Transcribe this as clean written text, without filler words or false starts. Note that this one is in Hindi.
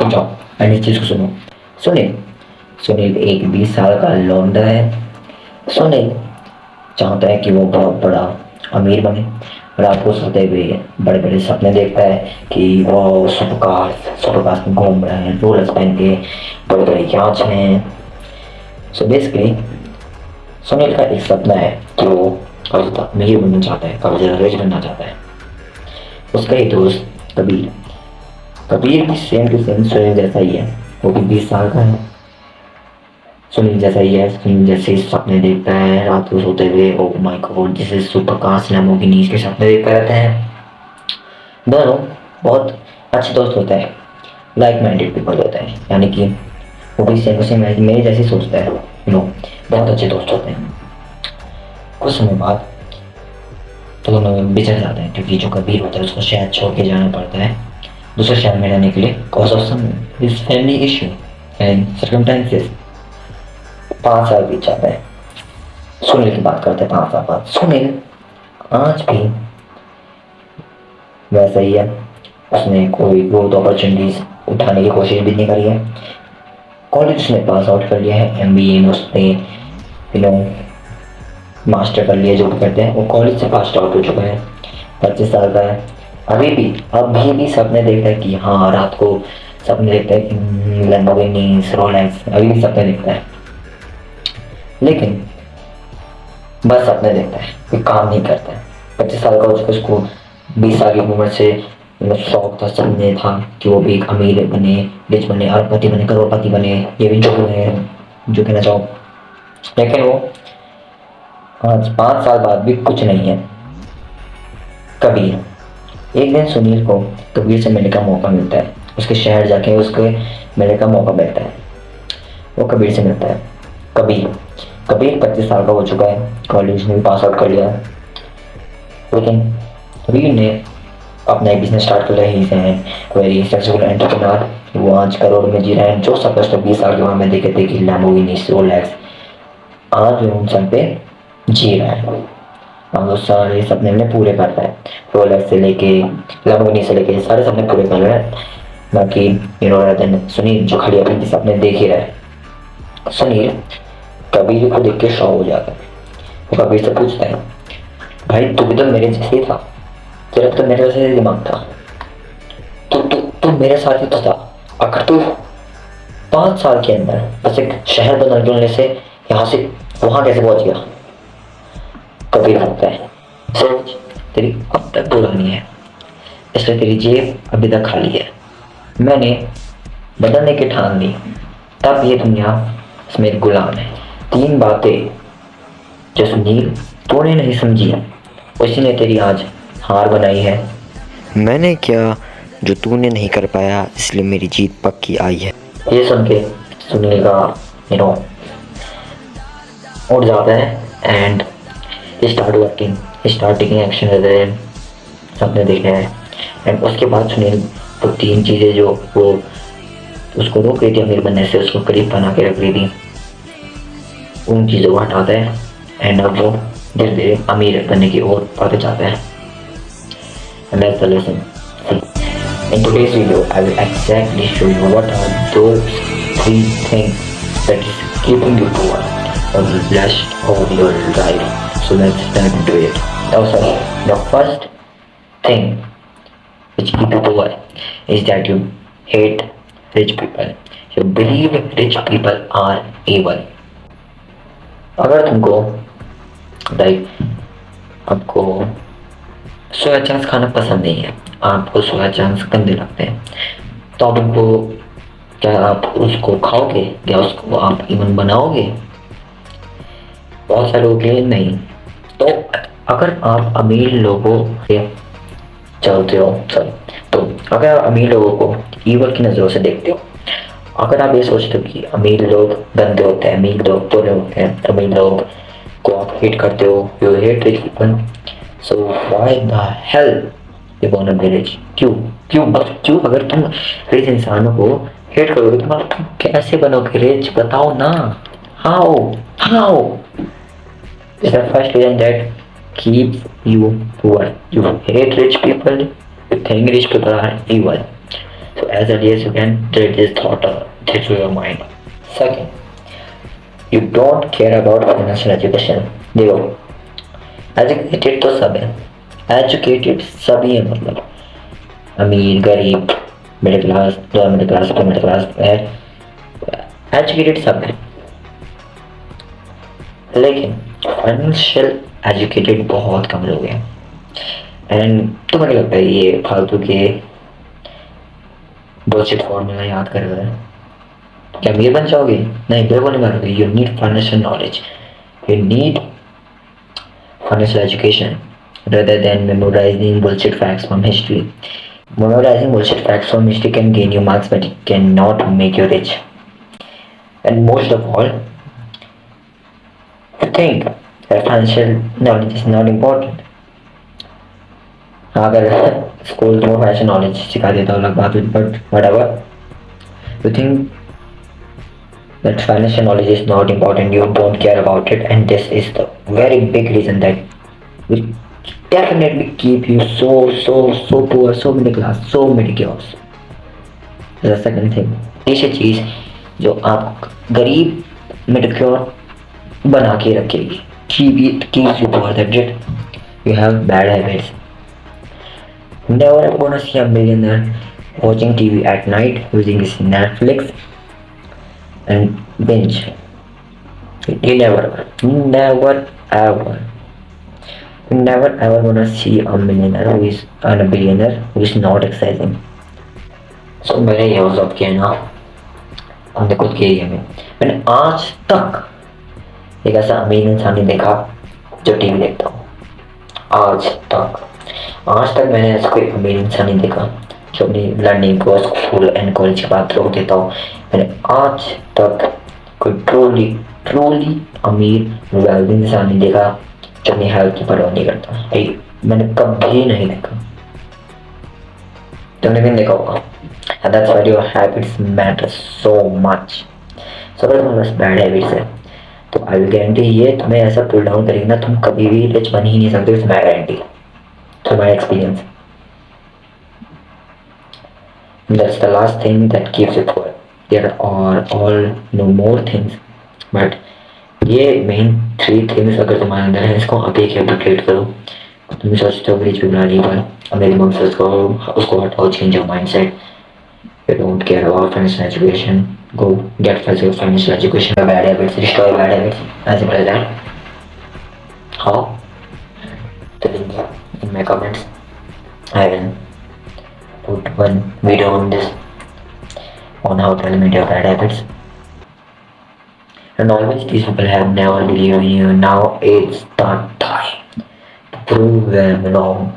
रुक जाओ, मैंने इस चीज को सुनो। सुनील सुनील एक 20 साल का लौंडा है। सुनील चाहता है कि वो बहुत बड़ा अमीर बने। रात को सोते हुए बड़े बड़े सपने देखता है कि वो सुपर कार्स में घूम रहे हैं, रोलेक्स पहन के, बड़े बड़े याच हैं। सो बेसिकली सुनील का एक सपना है कि वो काफी अमीर बनना चाहता है, काफी ज्यादा रिच बनना चाहता है। उसका ही दोस्त कबीर कबीर भी सेम टू सेम सुनील जैसा ही है। वो भी 20 साल का है, सुनील जैसा ही है। सुनील जैसे ही सपने देखता है रात को सोते हुए। ओ माय गॉड, जैसे सुपर कार्स लैम्बोर्गिनीज के सपने देखते रहते हैं। दोनों बहुत अच्छे दोस्त होते हैं, लाइक माइंडेड पीपल होते हैं, यानी कि वो भी सेम सेम मेरे जैसे सोचता है। बहुत अच्छे दोस्त होते हैं। कुछ समय बाद तो दोनों बिछड़ जाते हैं, क्योंकि जो कबीर होता है उसको शहर छोड़ के जाना पड़ता है दूसरे शहर में रहने के लिए, cause of some his family issue and circumstances. 5 साल बीत जाते हैं। सुनील की बात करते हैं 5 साल बाद। सुनील आज भी वैसा ही है। उसने कोई ग्रोथ अपॉर्चुनिटीज उठाने की कोशिश भी नहीं करी है। कॉलेज में पास आउट कर लिया है, एमबीए में उसने नो मास्टर कर लिया, जो भी करते हैं। वो कॉलेज से पास आउट हो चुका है, 25 साल का है। अभी भी सपने देखता है कि हाँ, रात को सपने देखता है कि लैम्बोर्गिनी, रोलेक्स, अभी भी सपने देखता है, लेकिन बस सपने देखता है, कोई काम नहीं करता है। 25 साल का हो चुका, उसको 20 साल की उम्र से शौक था, सपने था कि वो भी एक अमीर बने, रिच बने, अरबपति बने, करोड़पति बने, ये भी जो कहना चाहो। लेकिन वो आज 5 साल बाद भी कुछ नहीं है। कबीर एक दिन सुनील को कबीर से मिलने का मौका मिलता है। उसके शहर जाके उसके मिलने का मौका मिलता है। वो कबीर से मिलता है। कबीर कबीर 25 साल का हो चुका है, कॉलेज में पास आउट कर लिया है, लेकिन कबीर ने अपना एक बिजनेस स्टार्ट कर लिया है। Very successful entrepreneur. वो आज करोड़ में जी रहे हैं। जो सपने उसने 20 साल की उम्र में देखे थे कि लैम्बोर्गिनी, रोलेक्स, आज वो उन सब पे जी रहा है। और वो सारे सपने हमने पूरे कर रहा है। रोलेक्स से लेके लैम्बोर्गिनी से लेके सारे सपने पूरे कर रहा है। बाकी सुनील जो खड़ी अपने सपने देख ही रहा है। सुनील कबीर को देख के शॉक हो जाता है। वो कबीर से पूछता है, भाई तू भी तो मेरे जैसे ही था, तेरा तो मेरे जैसे दिमाग था, तू मेरे साथ ही तो था। अगर तू 5 साल के अंदर बस एक शहर बदलने से यहाँ से वहां कैसे पहुंच गया? कबीर होता है, सोच, तेरी अब तक पुरानी है, इसलिए तेरी जेब अभी तक खाली है। मैंने बदलने की ठान ली, तब ये दुनिया इसमें गुलाम है। 3 बातें जो सुनील तूने नहीं समझी, उसी ने तेरी आज हार बनाई है। मैंने क्या जो तूने नहीं कर पाया, इसलिए मेरी जीत पक्की आई है। ये सुन के सुनील का यू उठ जाता है एंड स्टार्ट टेकिंग एक्शन, सपने देखने हैं। एंड उसके बाद सुनील वो 3 चीज़ें जो वो उसको रोक रही थी अमीर बनने से, उसको करीब बना के रख रही थी, उन चीज़ों को हटाता है। एंड अब वो धीरे धीरे अमीर बनने की ओर बढ़ते जाता है। And that's the lesson. See, in today's video, I will exactly show you what are those 3 things that is keeping you poor or blessed over your life. So let's dive into it. Now, sir, the first thing which keep you poor is that you hate rich people. You believe rich people are evil. अगर तुमको आपको सोया चंक्स खाना पसंद नहीं है, आपको सोया चंक्स गंदे लगते हैं, तो आप उनको क्या आप उसको खाओगे या उसको आप इवन बनाओगे? बहुत सारे लोग के लिए नहीं। तो अगर आप अमीर लोगों के चलते हो तो अगर आप अमीर लोगों को ईवल की नज़रों से देखते हो, अगर आप ये सोचते हो कि अमीर लोग गंदे होते हैं, अमीर लोग बुरे होते हैं, अमीर लोग को आप हेट करते हो, you hate rich people, so why the hell you want to be rich? क्यों अगर तुम रिच इंसानों को हेट करोगे तो तुम कैसे बनोगे रिच? बताओ ना। How is the first reason that keeps you poor. You hate rich people, you think rich people are evil. So as early as you can get this thought through your mind. Second, you don't care about financial education. देखो, एजुकेटेड तो सब है, एजुकेटेड सभी है, मतलब अमीर गरीब middle class, lower middle class, upper middle class है, एजुकेटेड सब है। लेकिन फाइनेंशियल एजुकेटेड बहुत कम लोग हैं। एंड तो मुझे लगता है ये फालतू के बुलशिट फॉर्मूला याद कर रहे हैं। क्या अमीर बन जाओगे? नहीं, बिल्कुल नहीं बनोगे। You need financial knowledge, you need financial education rather than memorizing bullshit facts from history. Memorizing bullshit facts from history can gain you marks, but it cannot make you rich. And most of all, you think that financial knowledge is not important. अगर स्कूल तुम्हें फाइनेंशियल नॉलेज सिखा देता अलग बात, but whatever, you think that financial knowledge is not important, you don't care about it, and this is the very big reason that will definitely keep you so poor, so middle class, so middle class. The second thing, तीसरी चीज जो आप गरीब मिडिल क्लास बना के रखेगी, keeps you poor, that you have bad habits. Never ever gonna see a millionaire watching TV at night using his Netflix and binge. You never ever gonna see a millionaire who is and a billionaire who is not exercising. So मैंने ये ऑब्जर्व किया ना, हमने खुद किया ही हमें। मैंने आज तक एक ऐसा अमीर इंसान नहीं देखा जो टीवी देखता हूँ। आज तक मैंने ऐसा कोई अमीर इंसान नहीं देखा जो अपनी लर्निंग को स्कूल एंड कॉलेज के बाद रोक देता हूँ। मैंने आज तक कोई ट्रूली अमीर वेल्दी इंसान नहीं देखा जो अपनी हेल्थ की परवाह नहीं करता। मैंने कभी नहीं देखा, तुमने भी नहीं देखा होगा। And that's why your habits matter so much. So अगर तुम्हारे पास बैड हैबिट्स है तो आई विल गारंटी ये तुम्हें ऐसा पुल डाउन करेगी ना, तुम कभी भी रिच बन ही नहीं सकते, it's my guarantee, through my experience. That's the last thing that keeps you poor. There are all no more things, but ये मेन 3 थिंग्स अगर तुम्हारे अंदर है, इसको अभी एक एप्लीकेट करो। तुम सोचते हो रिच भी बना ली, पर मेरी मम से उसको हटाओ, change your mindset. You don't care about financial education, go get your financial education. Bad habits, destroy bad habits, as simple as that. How? Tell me in my comments. I will put one video on this, on how to eliminate your bad habits. And always these people have never believed in you. Now it's the time to prove them wrong.